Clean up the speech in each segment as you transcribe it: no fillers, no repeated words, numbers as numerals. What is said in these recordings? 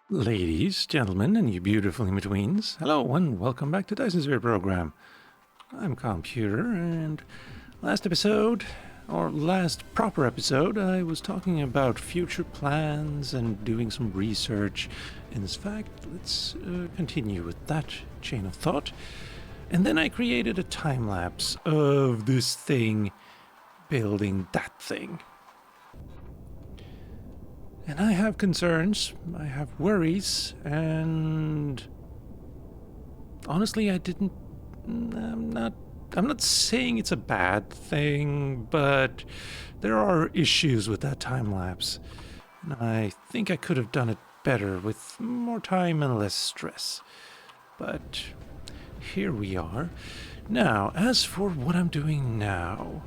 Ladies, gentlemen, and you beautiful in-betweens, hello and welcome back to Dyson's Weird Program. I'm Calmputer, and last proper episode, I was talking about future plans and doing some research. In this fact, let's continue with that chain of thought. And then I created a time-lapse of this thing building that thing. And I have concerns, I have worries, and honestly, I'm not saying it's a bad thing, but there are issues with that time lapse. And I think I could have done it better with more time and less stress. But here we are. Now, as for what I'm doing now,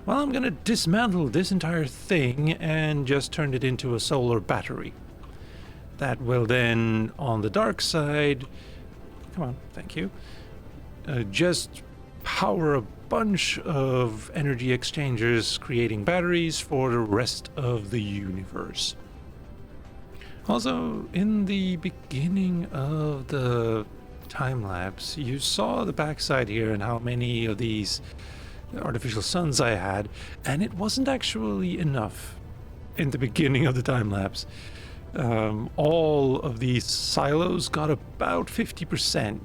well, I'm gonna dismantle this entire thing and just turn it into a solar battery. That will then, on the dark side, come on, thank you, just power a bunch of energy exchangers, creating batteries for the rest of the universe. Also, in the beginning of the time lapse, you saw the backside here and how many of these artificial suns I had, and it wasn't actually enough in the beginning of the time lapse. All of these silos got about 50%.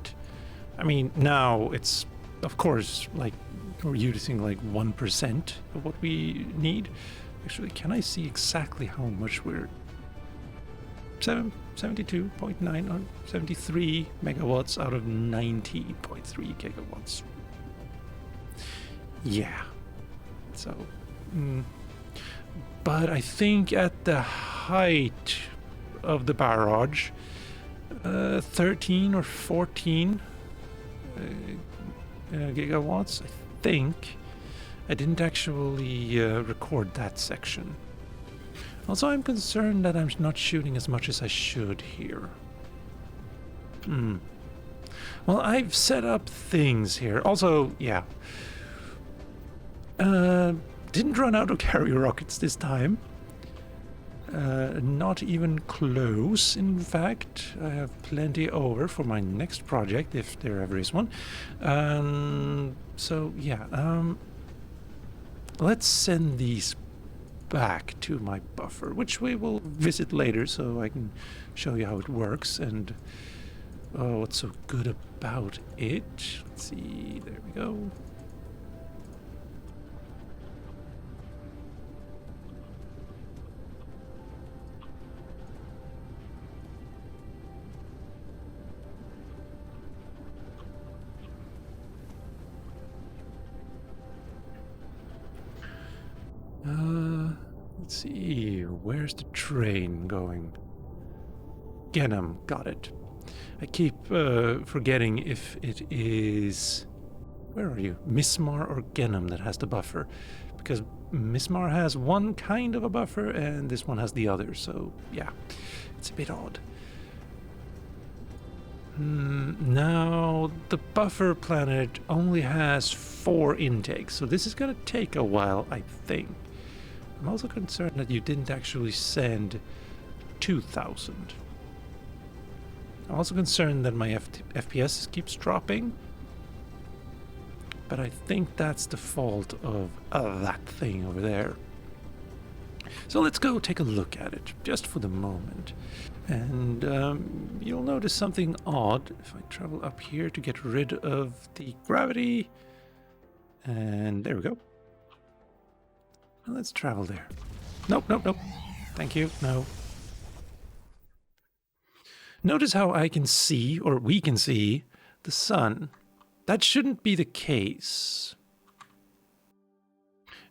I mean, now it's, of course, like we're using like 1% of what we need. Actually, can I see exactly how much we're 72.9 or 73 megawatts out of 90.3 gigawatts. Yeah. So, but I think at the height of the barrage, 13 or 14 gigawatts, I think. I didn't actually record that section. Also, I'm concerned that I'm not shooting as much as I should here. Well, I've set up things here. Also, yeah. Didn't run out of carrier rockets this time. Not even close, in fact. I have plenty over for my next project, if there ever is one. So, yeah. Let's send these back to my buffer, which we will visit later so I can show you how it works and what's so good about it. Let's see, there we go. Let's see, where's the train going? Genham, got it. I keep forgetting if it is... Where are you? Mismar or Genham that has the buffer? Because Mismar has one kind of a buffer and this one has the other, so yeah, it's a bit odd. Now, the buffer planet only has 4 intakes, so this is gonna take a while, I think. I'm also concerned that you didn't actually send 2,000. I'm also concerned that my FPS keeps dropping. But I think that's the fault of that thing over there. So let's go take a look at it, just for the moment. And you'll notice something odd if I travel up here to get rid of the gravity. And there we go. Well, let's travel there. Nope, nope, nope. Thank you, no. Notice how I can see, or we can see, the sun. That shouldn't be the case.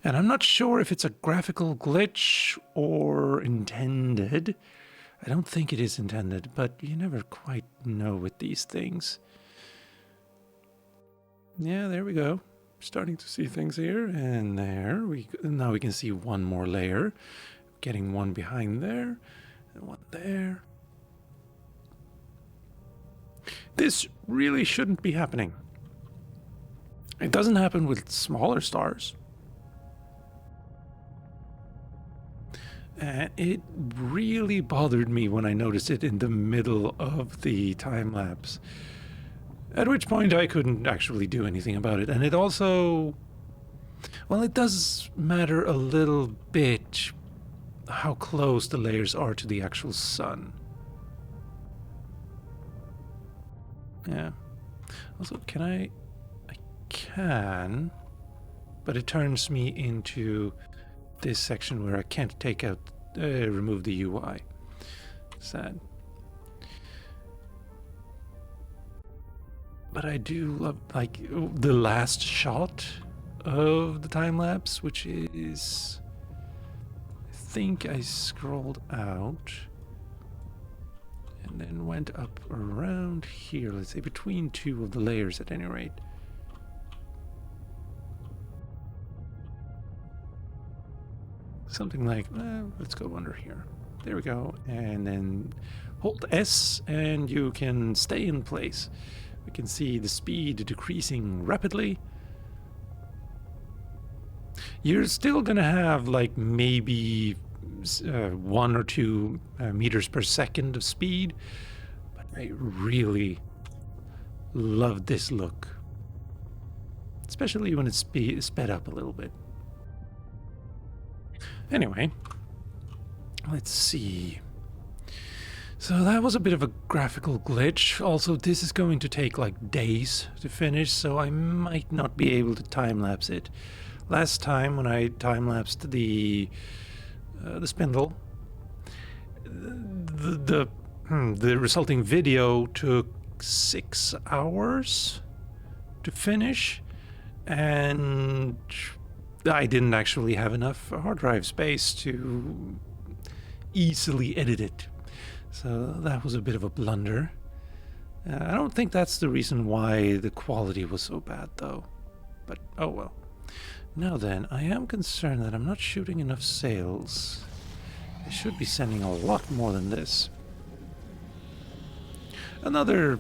And I'm not sure if it's a graphical glitch or intended. I don't think it is intended, but you never quite know with these things. Yeah, there we go. Starting to see things here and there. Now we can see one more layer. Getting one behind there and one there. This really shouldn't be happening. It doesn't happen with smaller stars. And it really bothered me when I noticed it in the middle of the time lapse. At which point I couldn't actually do anything about it. And it also, well, it does matter a little bit how close the layers are to the actual sun. Yeah. Also, can I can, but it turns me into this section where I can't take out, remove the UI. Sad. But I do love, like, the last shot of the time lapse, which is, I think I scrolled out and then went up around here, let's say between two of the layers at any rate. Something like, let's go under here. There we go. And then hold S and you can stay in place. We can see the speed decreasing rapidly. You're still gonna have like maybe 1 or 2 meters per second of speed, but I really love this look, especially when it's sped up a little bit. Anyway, let's see. So that was a bit of a graphical glitch. Also, this is going to take like days to finish, so I might not be able to time-lapse it. Last time when I time-lapsed the spindle, the resulting video took 6 hours to finish, and I didn't actually have enough hard drive space to easily edit it. So that was a bit of a blunder. I don't think that's the reason why the quality was so bad, though. But oh well. Now then, I am concerned that I'm not shooting enough sails. I should be sending a lot more than this. Another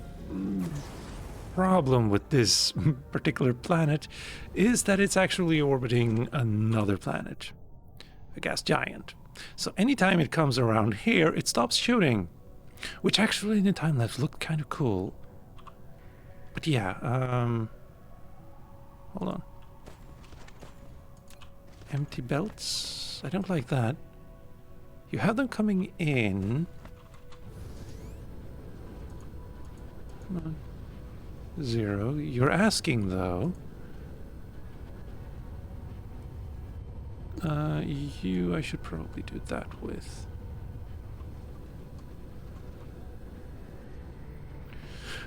problem with this particular planet is that it's actually orbiting another planet, a gas giant. So anytime it comes around here, it stops shooting, which actually in the time-lapse looked kind of cool. But yeah, hold on. Empty belts? I don't like that. You have them coming in. Come on. 0. You're asking, though. You I should probably do that with.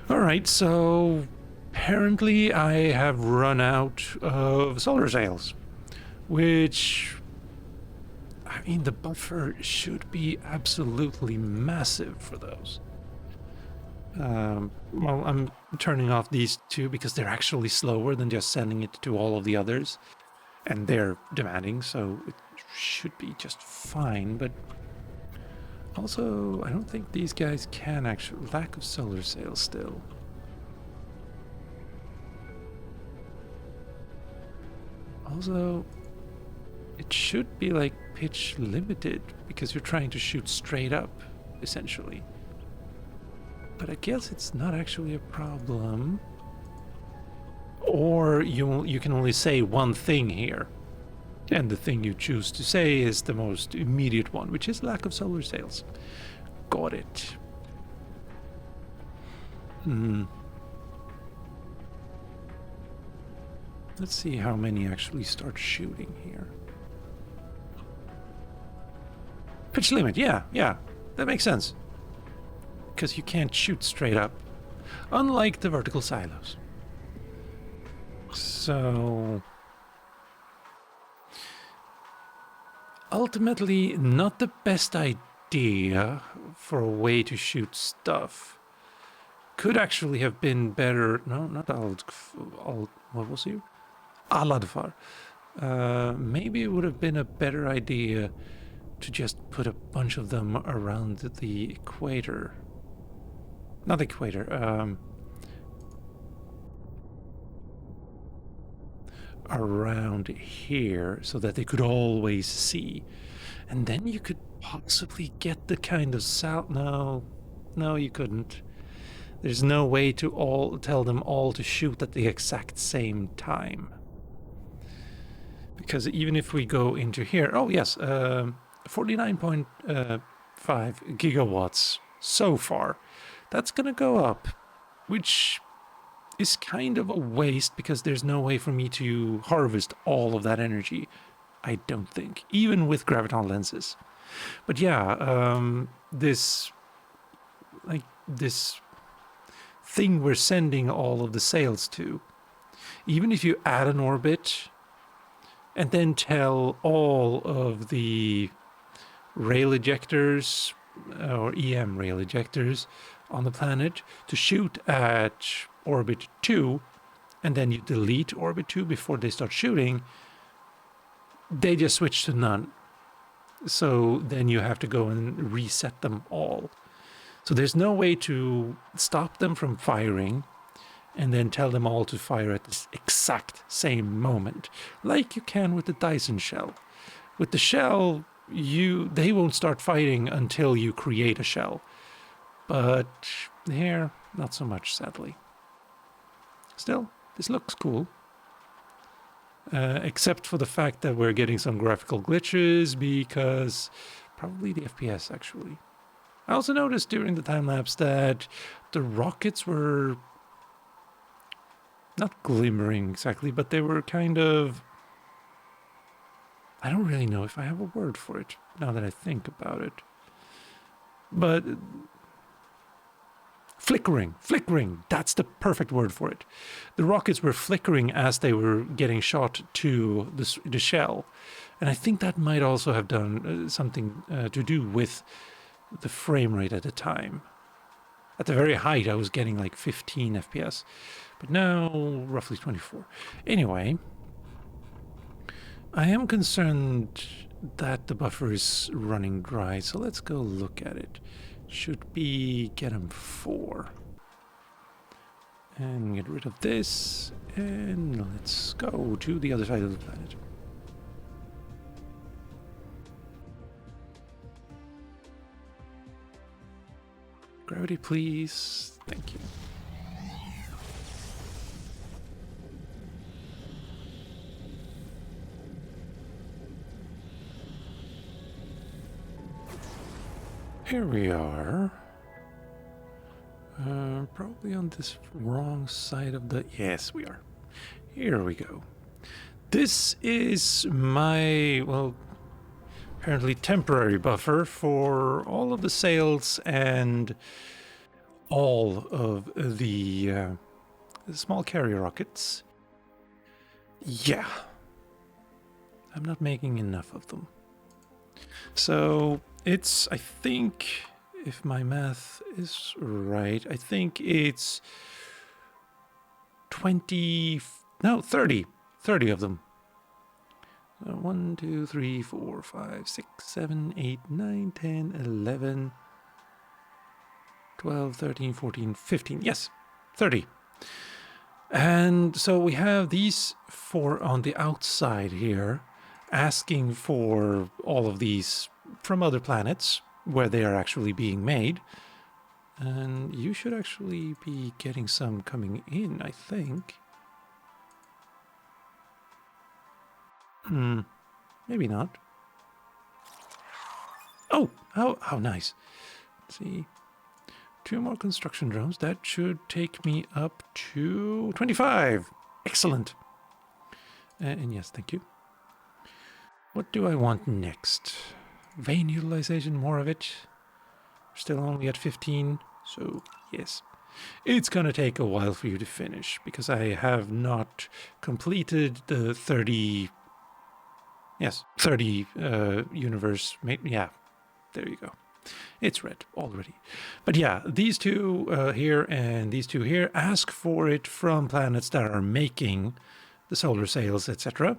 Alright, so apparently I have run out of solar sails, which, I mean, the buffer should be absolutely massive for those. Well, I'm turning off these two because they're actually slower than just sending it to all of the others. And they're demanding, so it should be just fine, but also, I don't think these guys can actually... Lack of solar sails still. Also, it should be like pitch limited, because you're trying to shoot straight up, essentially. But I guess it's not actually a problem. Or you can only say one thing here. And the thing you choose to say is the most immediate one, which is lack of solar sails. Got it. Let's see how many actually start shooting here. Pitch limit, yeah, that makes sense. Because you can't shoot straight up, unlike the vertical silos. So, ultimately, not the best idea for a way to shoot stuff. Could actually have been better. No, not what was it? Aladfar. Maybe it would have been a better idea to just put a bunch of them around the equator. Not the equator. Around here so that they could always see, and then you could possibly get the kind of No, no, you couldn't. There's no way to all tell them all to shoot at the exact same time. Because even if we go into here, oh yes, 49.5 gigawatts so far. That's gonna go up, which is kind of a waste because there's no way for me to harvest all of that energy, I don't think, even with graviton lenses. But yeah, this thing we're sending all of the sails to, even if you add an orbit and then tell all of the rail ejectors or EM rail ejectors on the planet to shoot at orbit 2, and then you delete orbit 2 before they start shooting, they just switch to none. So then you have to go and reset them all. So there's no way to stop them from firing and then tell them all to fire at the exact same moment, like you can with the Dyson shell. With the shell, they won't start fighting until you create a shell. But here, not so much, sadly. Still, this looks cool. Except for the fact that we're getting some graphical glitches because probably the FPS, actually. I also noticed during the time-lapse that the rockets were not glimmering exactly, but they were kind of... I don't really know if I have a word for it now that I think about it. But flickering, that's the perfect word for it. The rockets were flickering as they were getting shot to the shell. And I think that might also have done something to do with the frame rate at the time. At the very height, I was getting like 15 FPS, but now roughly 24. Anyway, I am concerned that the buffer is running dry, so let's go look at it. Should be get him 4. And get rid of this, and let's go to the other side of the planet. Gravity, please. Thank you. Here we are. Probably on this wrong side of the... Yes, we are. Here we go. This is my, well, apparently temporary buffer for all of the sails and all of the small carrier rockets. Yeah. I'm not making enough of them. So it's, I think, if my math is right, I think it's 30 of them. 1, 2, 3, 4, 5, 6, 7, 8, 9, 10, 11, 12, 13, 14, 15. Yes, 30. And so we have these 4 on the outside here, asking for all of these from other planets where they are actually being made. And you should actually be getting some coming in, I think. Maybe not. Oh, how nice. Let's see. 2 more construction drones. That should take me up to 25. Excellent. And yes, thank you. What do I want next? Vein utilization, more of it. Still only at 15, so yes. It's gonna take a while for you to finish, because I have not completed the 30... Yes, 30 universe... Yeah, there you go. It's red already. But yeah, these 2 here and these 2 here ask for it from planets that are making the solar sails, etc.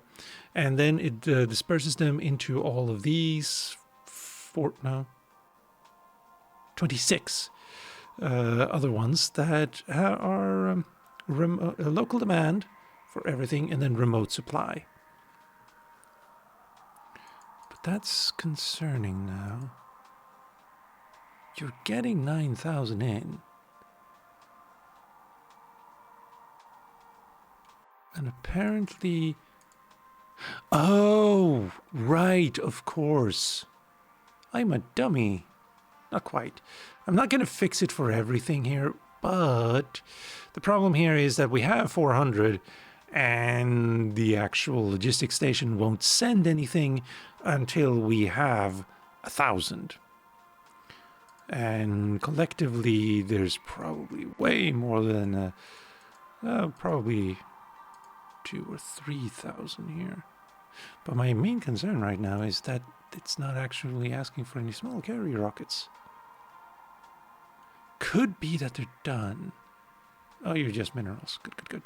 And then it disperses them into all of these 26 other ones that are local demand for everything and then remote supply. But that's concerning now. You're getting 9,000 in. And apparently... Oh, right, of course. I'm a dummy. Not quite. I'm not going to fix it for everything here, but the problem here is that we have 400 and the actual logistics station won't send anything until we have 1,000. And collectively, there's probably way more than probably 2,000 or 3,000 here. But my main concern right now is that it's not actually asking for any small carrier rockets. Could be that they're done. Oh, you're just minerals. Good, good, good.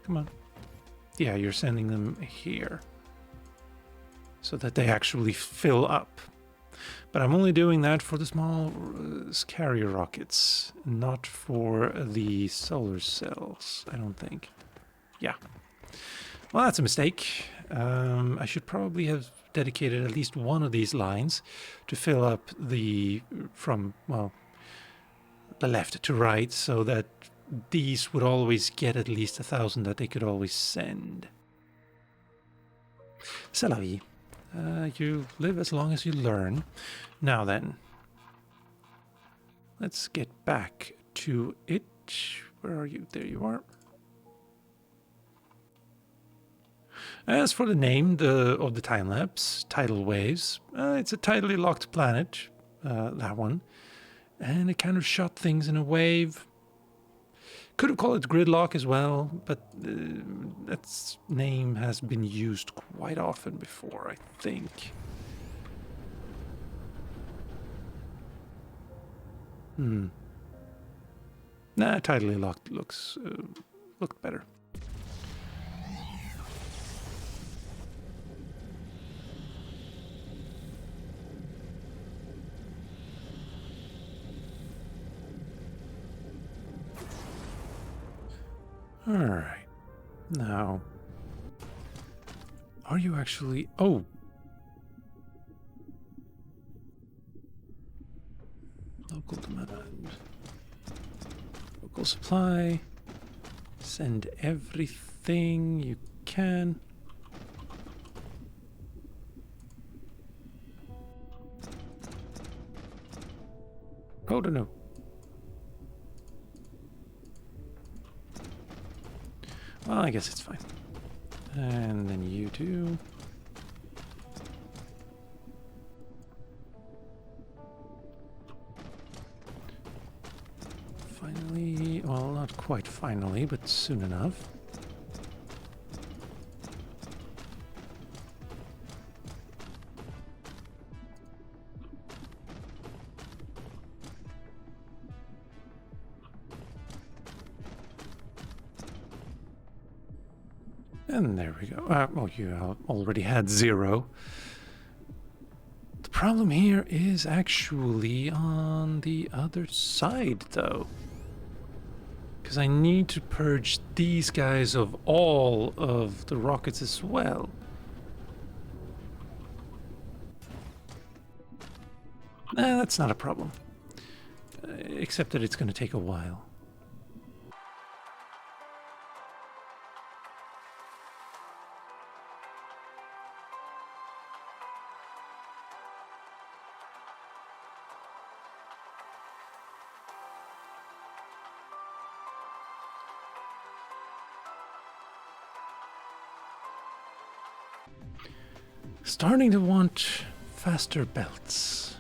Come on. Yeah, you're sending them here. So that they actually fill up. But I'm only doing that for the small carrier rockets, not for the solar cells, I don't think. Yeah. Well, that's a mistake. I should probably have dedicated at least one of these lines to fill up the from, well, the left to right, so that these would always get at least 1,000 that they could always send. C'est la vie. You live as long as you learn. Now then, let's get back to it. Where are you? There you are. As for the name of the time lapse, tidal waves, it's a tidally locked planet, that one, and it kind of shot things in a wave. Could have called it gridlock as well, but that name has been used quite often before, I think. Nah, tidally locked looked better. All right. Now, are you actually... Oh. Local demand. Local supply. Send everything you can. Oh, no. Well, I guess it's fine. And then you too. Finally, well, not quite finally, but soon enough. And there we go. Well, you already had 0. The problem here is actually on the other side, though. Because I need to purge these guys of all of the rockets as well. Nah, that's not a problem. Except that it's going to take a while. Starting to want faster belts.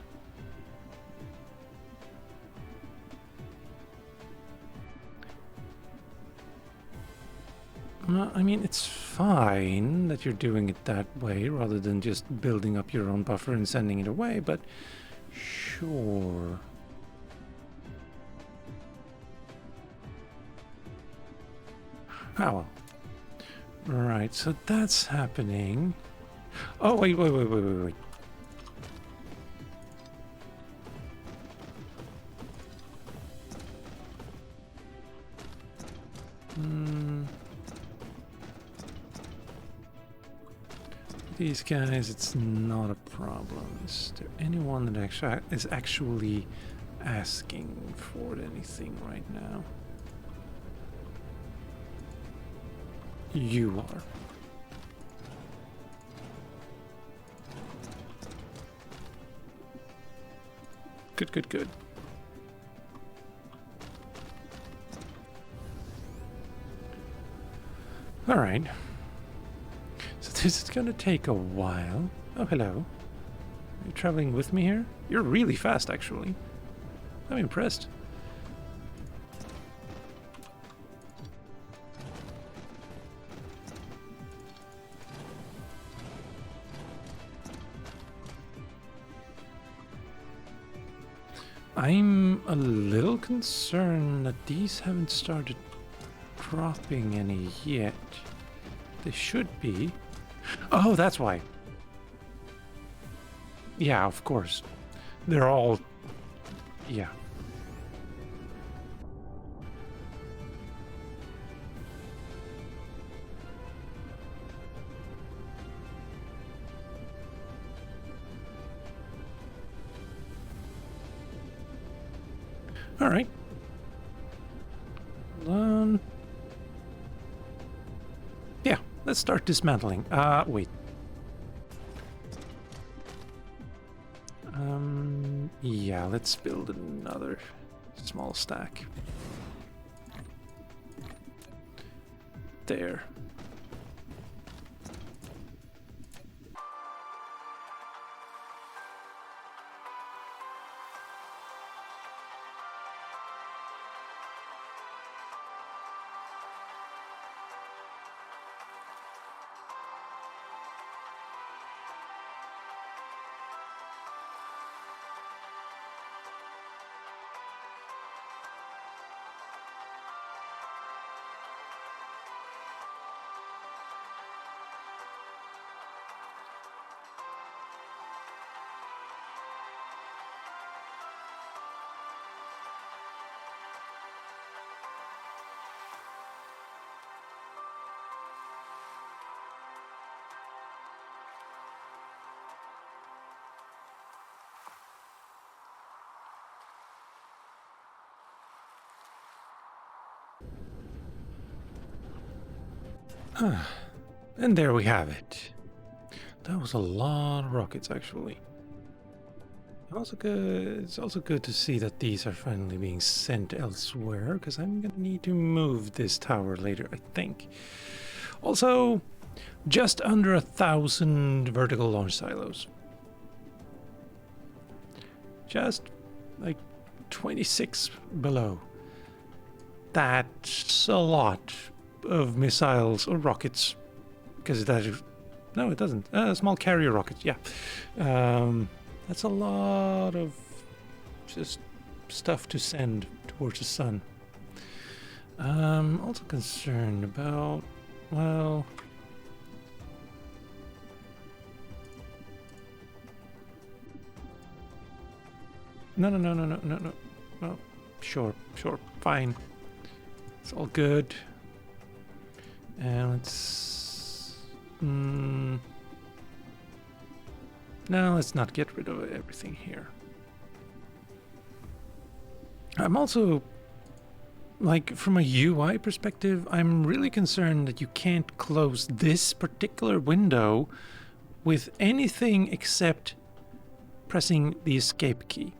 I mean, it's fine that you're doing it that way rather than just building up your own buffer and sending it away, but sure. Ah, well. Right, so that's happening. Oh, wait. These guys, it's not a problem. Is there anyone that is actually asking for anything right now? You are. Good, good, good. All right. So this is gonna take a while. Oh, hello. You're traveling with me here? You're really fast, actually. I'm impressed. I'm a little concerned that these haven't started dropping any yet. They should be. Oh, that's why. Yeah, of course. They're all... Yeah. All right. Yeah, let's start dismantling. Wait. Yeah, let's build another small stack. There. And there we have it. That was a lot of rockets, actually. Also good. It's also good to see that these are finally being sent elsewhere, because I'm gonna need to move this tower later, I think. Also, just under 1,000 vertical launch silos. Just like 26 below. That's a lot of missiles or rockets, because that is, no, it doesn't. Small carrier rockets, yeah. That's a lot of just stuff to send towards the sun. Also concerned about, well, no. Oh, sure, fine. It's all good. And let's... no, let's not get rid of everything here. I'm also, like, from a UI perspective, I'm really concerned that you can't close this particular window with anything except pressing the escape key.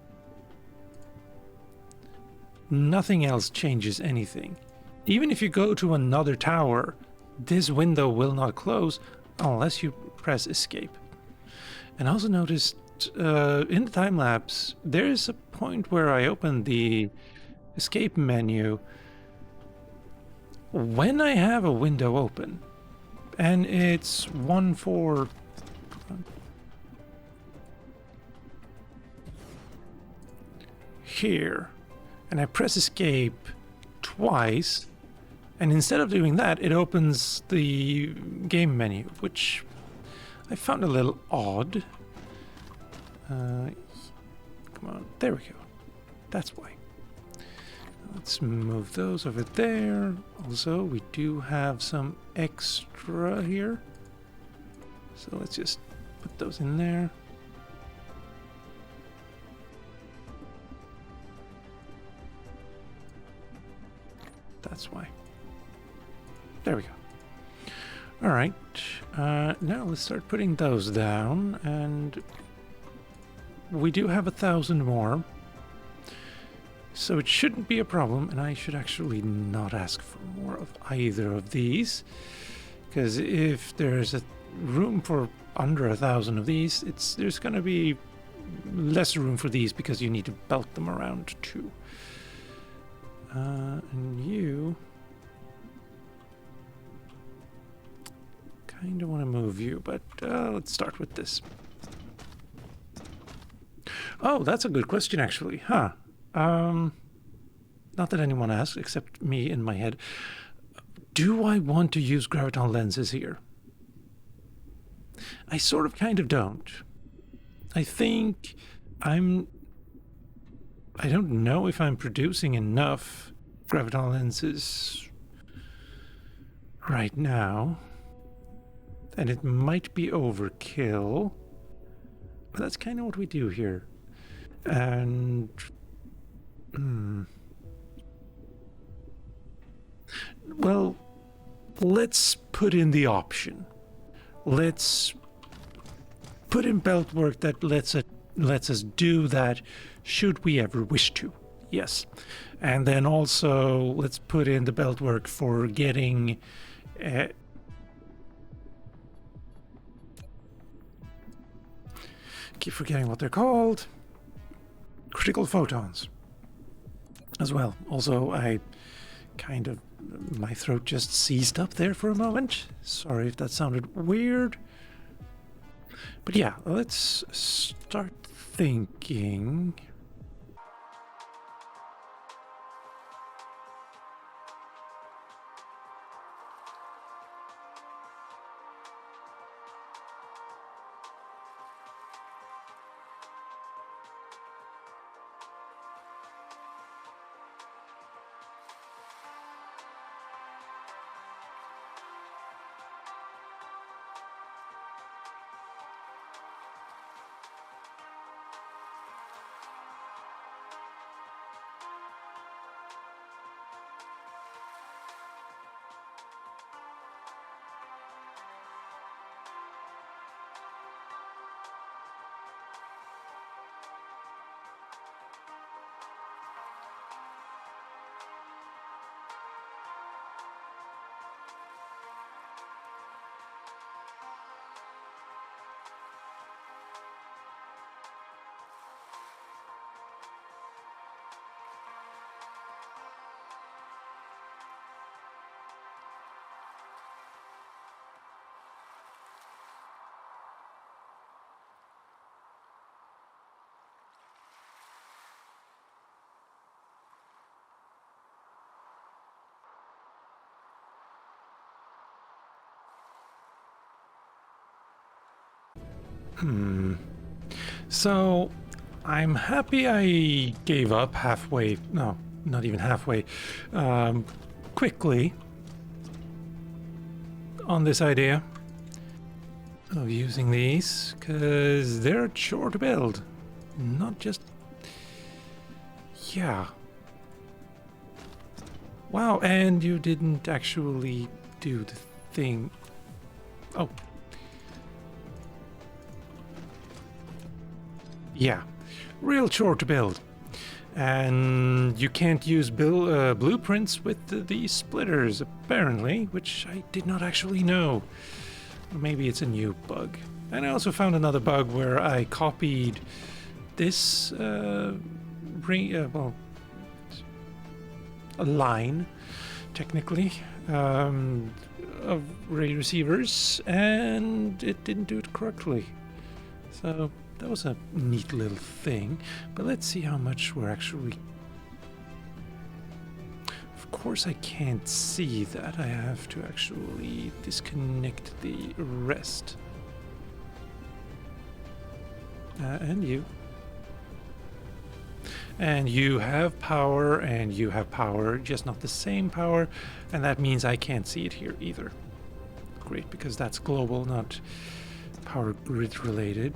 Nothing else changes anything. Even if you go to another tower, this window will not close unless you press escape. And I also noticed in the time lapse, there is a point where I open the escape menu when I have a window open, and it's 1-4. Here, and I press escape twice, and instead of doing that, it opens the game menu, which I found a little odd. Come on, there we go. That's why. Let's move those over there. Also, we do have some extra here. So let's just put those in there. That's why. There we go. All right. Now let's start putting those down. And we do have 1,000 more. So it shouldn't be a problem. And I should actually not ask for more of either of these. Because if there's a room for under 1,000 of these, there's going to be less room for these because you need to belt them around too. And you kind of want to move you, but let's start with this. Oh, that's a good question, actually, huh? Not that anyone asked, except me in my head. Do I want to use graviton lenses here? I sort of kind of don't. I think I don't know if I'm producing enough graviton lenses right now. And it might be overkill. But that's kind of what we do here. And... well, let's put in the option. Let's put in belt work that lets us do that should we ever wish to. Yes. And then also let's put in the belt work for getting keep forgetting what they're called. Critical photons as well. Also, my throat just seized up there for a moment. Sorry if that sounded weird. But yeah, let's start thinking. So, I'm happy I gave up halfway. No, not even halfway. Quickly on this idea of using these, because they're a chore to build. Not just... yeah. Wow, and you didn't actually do the thing. Oh. Yeah, real chore to build. And you can't use blueprints with these splitters, apparently, which I did not actually know. Maybe it's a new bug. And I also found another bug where I copied this a line, technically, of ray receivers, and it didn't do it correctly. So that was a neat little thing, but let's see how much we're actually... Of course I can't see that. I have to actually disconnect the rest. And you. And you have power, and you have power, just not the same power, and that means I can't see it here either. Great, because that's global, not power grid related.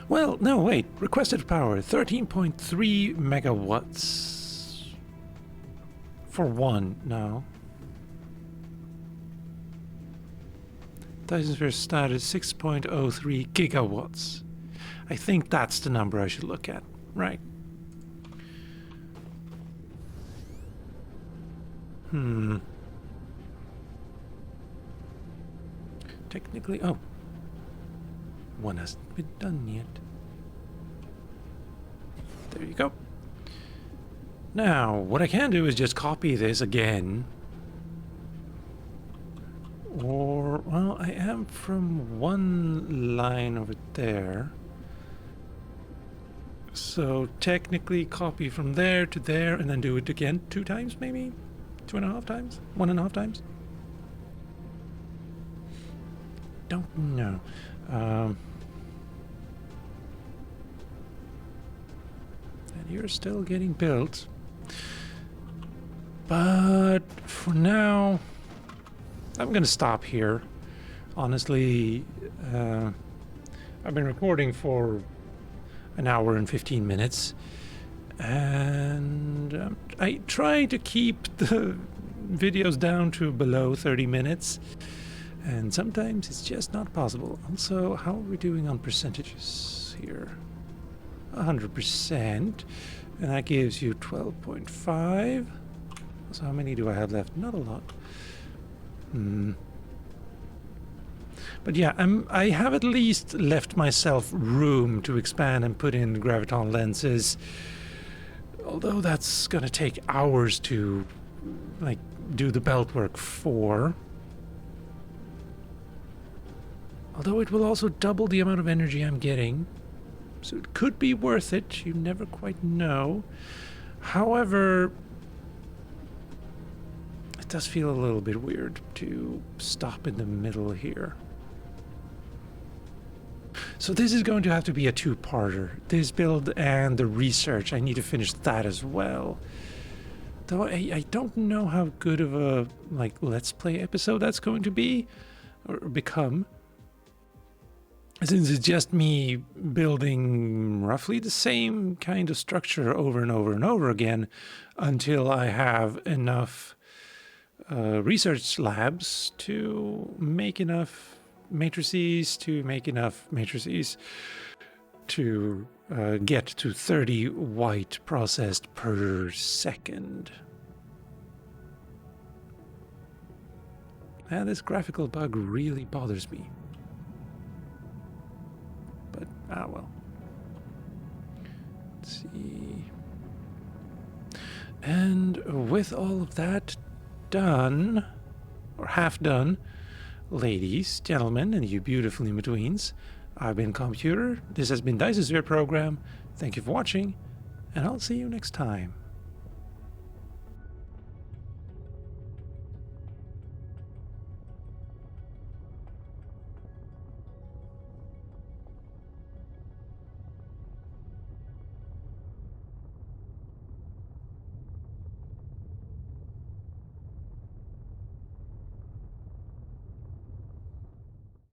Well, no, wait. Requested power 13.3 megawatts. For one, no. Dyson Sphere started 6.03 gigawatts. I think that's the number I should look at. Right. Technically, oh. One hasn't been done yet. There you go. Now, what I can do is just copy this again. Or, well, I am from one line over there. So technically copy from there to there and then do it again 2 times maybe? 2.5 times? 1.5 times? Don't know. And you're still getting built. But for now, I'm gonna stop here. Honestly, I've been recording for an hour and 15 minutes. And I try to keep the videos down to below 30 minutes. And sometimes it's just not possible. Also, how are we doing on percentages here? 100%. And that gives you 12.5. So how many do I have left? Not a lot. But yeah, I have at least left myself room to expand and put in graviton lenses. Although that's gonna take hours to like do the belt work for. Although it will also double the amount of energy I'm getting. So it could be worth it. You never quite know. However, it does feel a little bit weird to stop in the middle here. So this is going to have to be a 2-parter. This build and the research. I need to finish that as well. Though I don't know how good of a like Let's Play episode that's going to be or become. Since it's just me building roughly the same kind of structure over and over and over again until I have enough research labs to make enough matrices to get to 30 white processed per second. And this graphical bug really bothers me. But, well. Let's see. And with all of that done, or half done, ladies, gentlemen, and you beautiful in-betweens, I've been Calmputer. This has been Dyson's Sphere Program. Thank you for watching, and I'll see you next time.